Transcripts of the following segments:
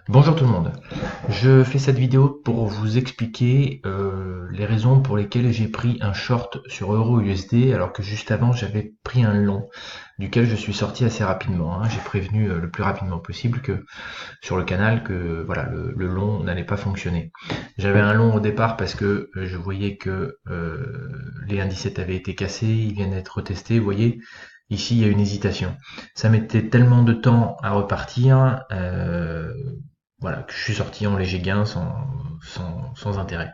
Bonjour tout le monde, je fais cette vidéo pour vous expliquer les raisons pour lesquelles j'ai pris un short sur EURUSD alors que juste avant j'avais pris un long duquel je suis sorti assez rapidement. J'ai prévenu le plus rapidement possible que sur le canal que voilà le long n'allait pas fonctionner. J'avais un long au départ parce que je voyais que les indices avaient été cassés, ils viennent d'être retestés, vous voyez. Ici, il y a une hésitation. Ça mettait tellement de temps à repartir, voilà, que je suis sorti en léger gain sans intérêt.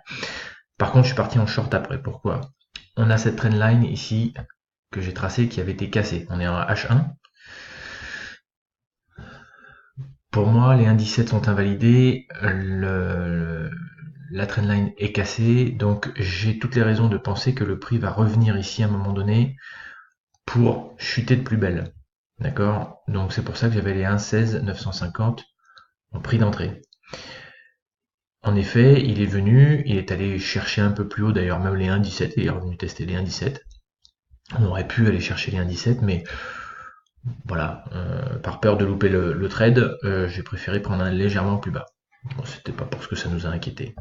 Par contre, je suis parti en short après. Pourquoi? On a cette trendline ici que j'ai tracée qui avait été cassée. On est en H1. Pour moi, les 1,17 sont invalidés. La trendline est cassée. Donc, j'ai toutes les raisons de penser que le prix va revenir ici à un moment donné pour chuter de plus belle. D'accord? Donc, c'est pour ça que j'avais les 1,16 950 en prix d'entrée. En effet, il est venu, il est allé chercher un peu plus haut, d'ailleurs même les 1,17, il est revenu tester les 1,17. On aurait pu aller chercher les 1,17, mais voilà, par peur de louper le trade, j'ai préféré prendre un légèrement plus bas. Bon, c'était pas parce que ça nous a inquiété.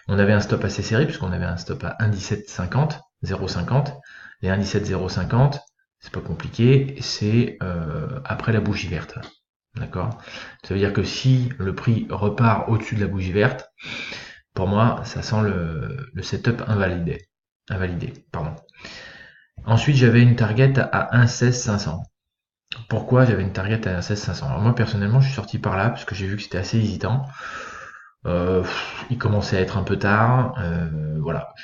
On avait un stop assez serré, puisqu'on avait un stop à 1,1750, 0,50. Les 1,17, 0,50, c'est pas compliqué, c'est après la bougie verte. D'accord? Ça veut dire que si le prix repart au-dessus de la bougie verte, pour moi, ça sent le setup invalidé. Pardon. Ensuite, j'avais une target à 1,16,500. Pourquoi j'avais une target à 1,16,500? Alors moi, personnellement, je suis sorti par là parce que j'ai vu que c'était assez hésitant. Il commençait à être un peu tard. Voilà,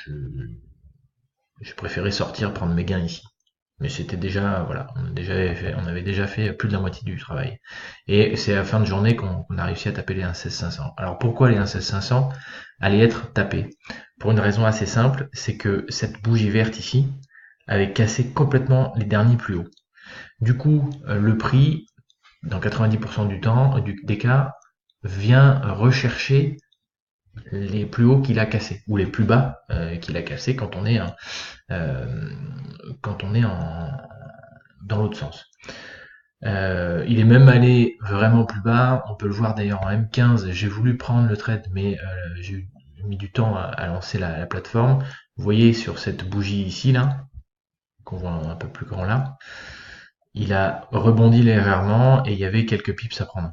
je préférais sortir, prendre mes gains ici. Mais c'était déjà, voilà, on avait déjà fait plus de la moitié du travail. Et c'est à la fin de journée qu'on a réussi à taper les 1,16,500. Alors pourquoi les 1,16,500 allaient être tapés? Pour une raison assez simple, c'est que cette bougie verte ici avait cassé complètement les derniers plus hauts. Du coup, le prix, dans 90% du temps, des cas, vient rechercher les plus hauts qu'il a cassés, ou les plus bas qu'il a cassés quand on est, dans l'autre sens. Il est même allé vraiment plus bas, on peut le voir d'ailleurs en M15, j'ai voulu prendre le trade mais j'ai mis du temps à lancer la plateforme. Vous voyez sur cette bougie ici là, qu'on voit un peu plus grand là, il a rebondi légèrement et il y avait quelques pips à prendre.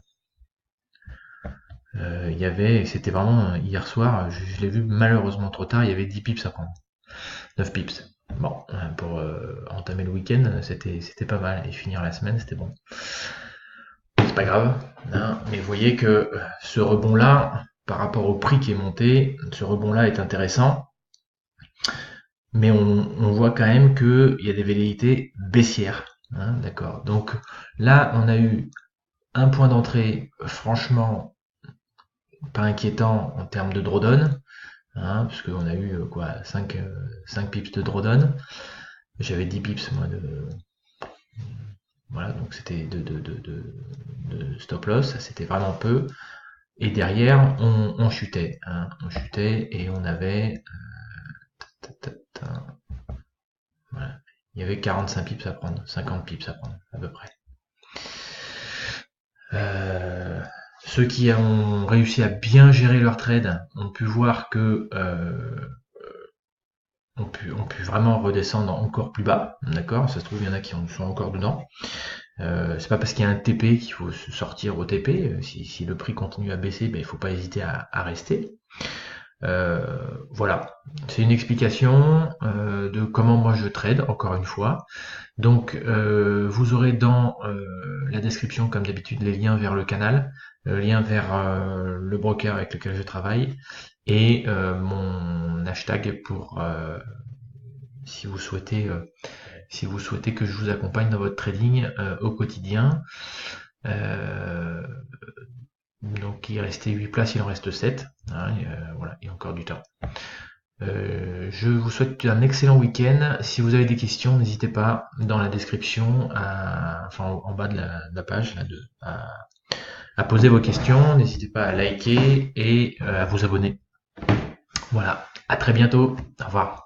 Il y avait, c'était vraiment hier soir, je l'ai vu malheureusement trop tard, il y avait 10 pips à prendre. 9 pips. Bon, pour entamer le week-end, c'était pas mal. Et finir la semaine, c'était bon. C'est pas grave. Mais vous voyez que ce rebond-là, par rapport au prix qui est monté, ce rebond-là est intéressant. Mais on voit quand même qu'il y a des velléités baissières. D'accord. Donc là, on a eu un point d'entrée franchement pas inquiétant en termes de drawdown. Parce qu'on a eu quoi 5 pips de drawdown. J'avais 10 pips moi de. Voilà, donc c'était de stop loss, ça c'était vraiment peu. Et derrière, on chutait. On chutait et on avait. Voilà. Il y avait 45 pips à prendre, 50 pips à prendre, à peu près. Ceux qui ont réussi à bien gérer leur trade ont pu voir que ont pu vraiment redescendre encore plus bas, d'accord. Ça se trouve, il y en a qui en sont encore dedans. C'est pas parce qu'il y a un TP qu'il faut se sortir au TP. Si le prix continue à baisser, ben, il faut pas hésiter à rester. Voilà, c'est une explication de comment moi je trade, encore une fois. Donc vous aurez dans la description, comme d'habitude, les liens vers le canal, le lien vers le broker avec lequel je travaille, et mon hashtag pour si vous souhaitez que je vous accompagne dans votre trading au quotidien. Donc il restait 8 places, il en reste 7. Voilà, il y a encore du temps. Je vous souhaite un excellent week-end. Si vous avez des questions, n'hésitez pas dans la description, enfin en bas de la page, à poser vos questions. N'hésitez pas à liker et à vous abonner. Voilà, à très bientôt. Au revoir.